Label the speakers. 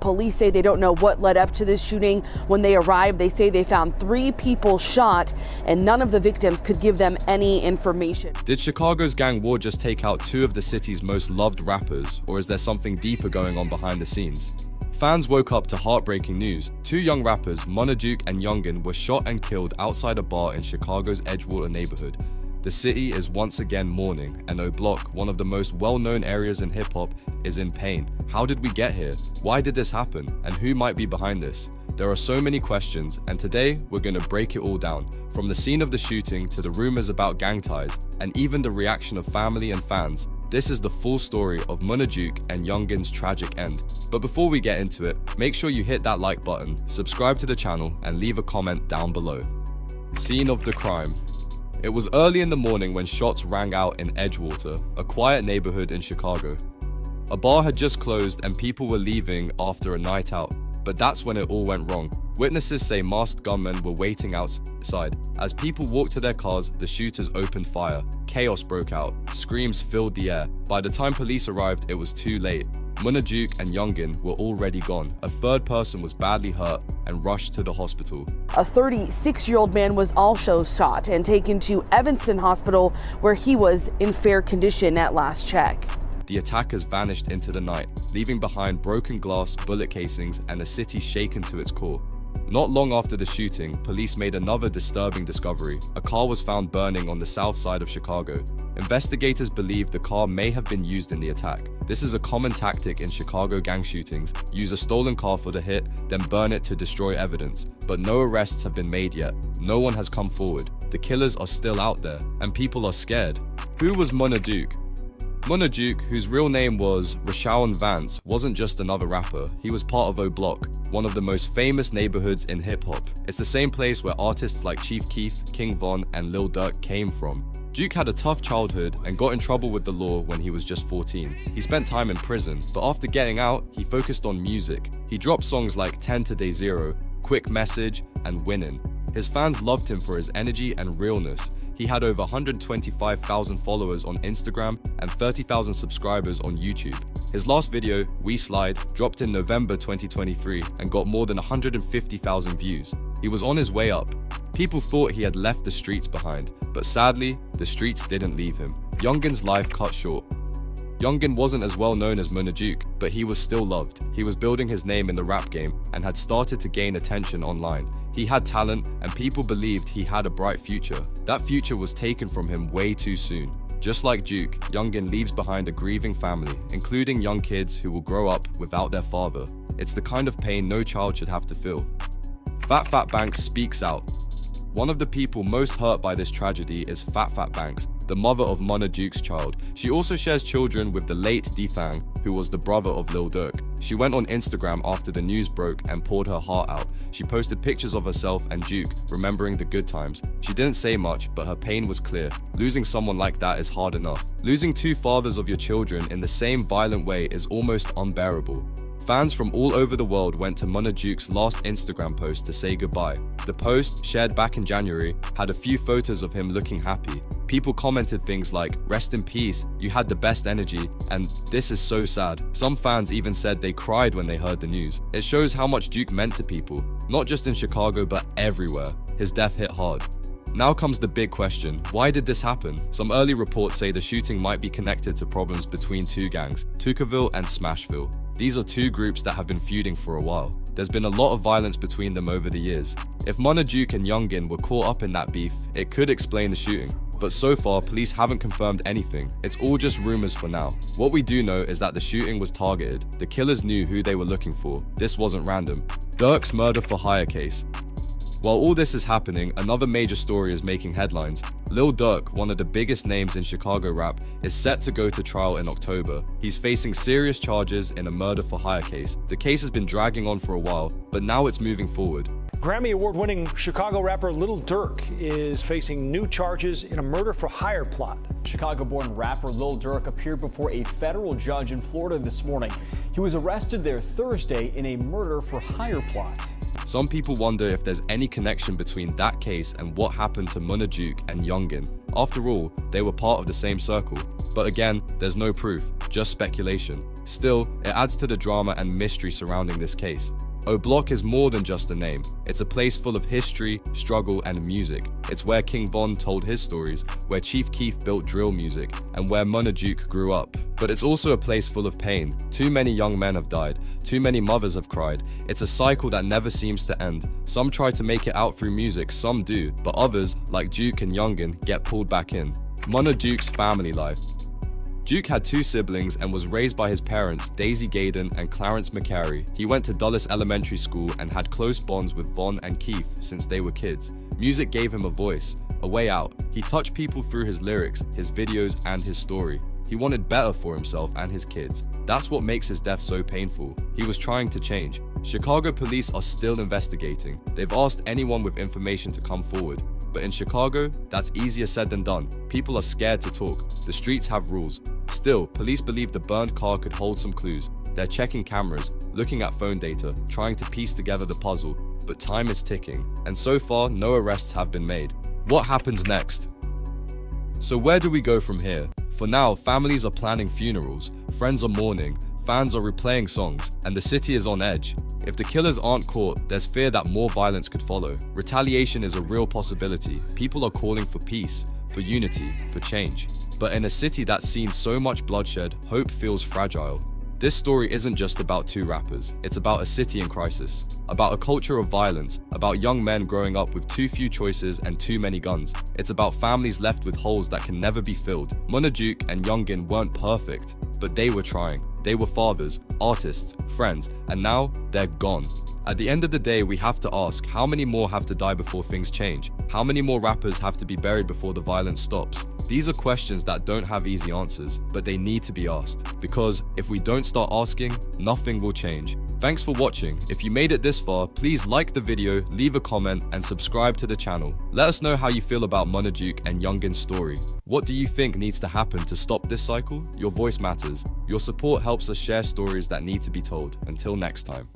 Speaker 1: Police say they don't know what led up to this shooting. When they arrived, they say they found 3 people shot, and none of the victims could give them any information.
Speaker 2: Did Chicago's gang war just take out 2 of the city's most loved rappers, or is there something deeper going on behind the scenes? Fans woke up to heartbreaking news. 2 young rappers, Monajuk and Youngin, were shot and killed outside a bar in Chicago's Edgewater neighborhood. The city is once again mourning, and O Block, one of the most well-known areas in hip-hop, is in pain. How did we get here? Why did this happen? And who might be behind this? There are so many questions, and today we're going to break it all down. From the scene of the shooting to the rumors about gang ties, and even the reaction of family and fans. This is the full story of Monajuk and Youngin's tragic end. But before we get into it, make sure you hit that like button, subscribe to the channel, and leave a comment down below. Scene of the crime. It was early in the morning when shots rang out in Edgewater, a quiet neighborhood in Chicago. A bar had just closed and people were leaving after a night out, but that's when it all went wrong. Witnesses say masked gunmen were waiting outside. As people walked to their cars, the shooters opened fire. Chaos broke out. Screams filled the air. By the time police arrived, it was too late. Monajuk and Youngin were already gone. A 3rd person was badly hurt and rushed to the hospital.
Speaker 1: A 36-year-old man was also shot and taken to Evanston Hospital, where he was in fair condition at last check.
Speaker 2: The attackers vanished into the night, leaving behind broken glass, bullet casings, and a city shaken to its core. Not long after the shooting, police made another disturbing discovery. A car was found burning on the south side of Chicago. Investigators believe the car may have been used in the attack. This is a common tactic in Chicago gang shootings. Use a stolen car for the hit, then burn it to destroy evidence. But no arrests have been made yet. No one has come forward. The killers are still out there, and people are scared. Who was Monajuk? Monajuk, whose real name was Rashawn Vance, wasn't just another rapper. He was part of O Block, one of the most famous neighborhoods in hip-hop. It's the same place where artists like Chief Keef, King Von, and Lil Durk came from. Duke had a tough childhood and got in trouble with the law when he was just 14. He spent time in prison, but after getting out, he focused on music. He dropped songs like 10 to Day Zero, Quick Message, and Winnin'. His fans loved him for his energy and realness. He had over 125,000 followers on Instagram and 30,000 subscribers on YouTube. His last video, We Slide, dropped in November 2023 and got more than 150,000 views. He was on his way up. People thought he had left the streets behind, but sadly, the streets didn't leave him. Youngin's life cut short. Youngin wasn't as well known as Monajuk, but he was still loved. He was building his name in the rap game and had started to gain attention online. He had talent and people believed he had a bright future. That future was taken from him way too soon. Just like Duke, Youngin leaves behind a grieving family, including young kids who will grow up without their father. It's the kind of pain no child should have to feel. Fat Banks speaks out. One of the people most hurt by this tragedy is Fat Banks, the mother of Monajuk's child. She also shares children with the late Defang, who was the brother of Lil Durk. She went on Instagram after the news broke and poured her heart out. She posted pictures of herself and Duke, remembering the good times. She didn't say much, but her pain was clear. Losing someone like that is hard enough. Losing 2 fathers of your children in the same violent way is almost unbearable. Fans from all over the world went to Monajuk's last Instagram post to say goodbye. The post, shared back in January, had a few photos of him looking happy. People commented things like, "Rest in peace, you had the best energy," and "This is so sad." Some fans even said they cried when they heard the news. It shows how much Duke meant to people, not just in Chicago but everywhere. His death hit hard. Now comes the big question, why did this happen? Some early reports say the shooting might be connected to problems between 2 gangs, Tuckerville and Smashville. These are 2 groups that have been feuding for a while. There's been a lot of violence between them over the years. If Monajuk and Youngin were caught up in that beef, it could explain the shooting. But so far, police haven't confirmed anything. It's all just rumors for now. What we do know is that the shooting was targeted. The killers knew who they were looking for. This wasn't random. Durk's murder for hire case. While all this is happening, another major story is making headlines. Lil Durk, one of the biggest names in Chicago rap, is set to go to trial in October. He's facing serious charges in a murder for hire case. The case has been dragging on for a while, but now it's moving forward.
Speaker 3: Grammy Award-winning Chicago rapper Lil Durk is facing new charges in a murder for hire plot.
Speaker 4: Chicago-born rapper Lil Durk appeared before a federal judge in Florida this morning. He was arrested there Thursday in a murder for hire plot.
Speaker 2: Some people wonder if there's any connection between that case and what happened to Monajuk and Youngin. After all, they were part of the same circle. But again, there's no proof, just speculation. Still, it adds to the drama and mystery surrounding this case. O Block is more than just a name. It's a place full of history, struggle, and music. It's where King Von told his stories, where Chief Keef built drill music, and where Monajuk grew up. But it's also a place full of pain. Too many young men have died. Too many mothers have cried. It's a cycle that never seems to end. Some try to make it out through music, some do, but others, like Duke and Youngin, get pulled back in. Monajuk's family life. Duke had 2 siblings and was raised by his parents, Daisy Gaydon and Clarence McCary. He went to Dulles Elementary School and had close bonds with Von and Keith since they were kids. Music gave him a voice, a way out. He touched people through his lyrics, his videos, and his story. He wanted better for himself and his kids. That's what makes his death so painful. He was trying to change. Chicago police are still investigating. They've asked anyone with information to come forward. But in Chicago, that's easier said than done. People are scared to talk. The streets have rules. Still, police believe the burned car could hold some clues. They're checking cameras, looking at phone data, trying to piece together the puzzle. But time is ticking, and so far, no arrests have been made. What happens next? So where do we go from here? For now, families are planning funerals, friends are mourning, fans are replaying songs, and the city is on edge. If the killers aren't caught, there's fear that more violence could follow. Retaliation is a real possibility. People are calling for peace, for unity, for change. But in a city that's seen so much bloodshed, hope feels fragile. This story isn't just about 2 rappers, it's about a city in crisis, about a culture of violence, about young men growing up with too few choices and too many guns. It's about families left with holes that can never be filled. Monajuk and Youngin weren't perfect, but they were trying. They were fathers, artists, friends, and now they're gone. At the end of the day, we have to ask, how many more have to die before things change? How many more rappers have to be buried before the violence stops? These are questions that don't have easy answers, but they need to be asked. Because if we don't start asking, nothing will change. Thanks for watching. If you made it this far, please like the video, leave a comment, and subscribe to the channel. Let us know how you feel about Monajuk and Youngin's story. What do you think needs to happen to stop this cycle? Your voice matters. Your support helps us share stories that need to be told. Until next time.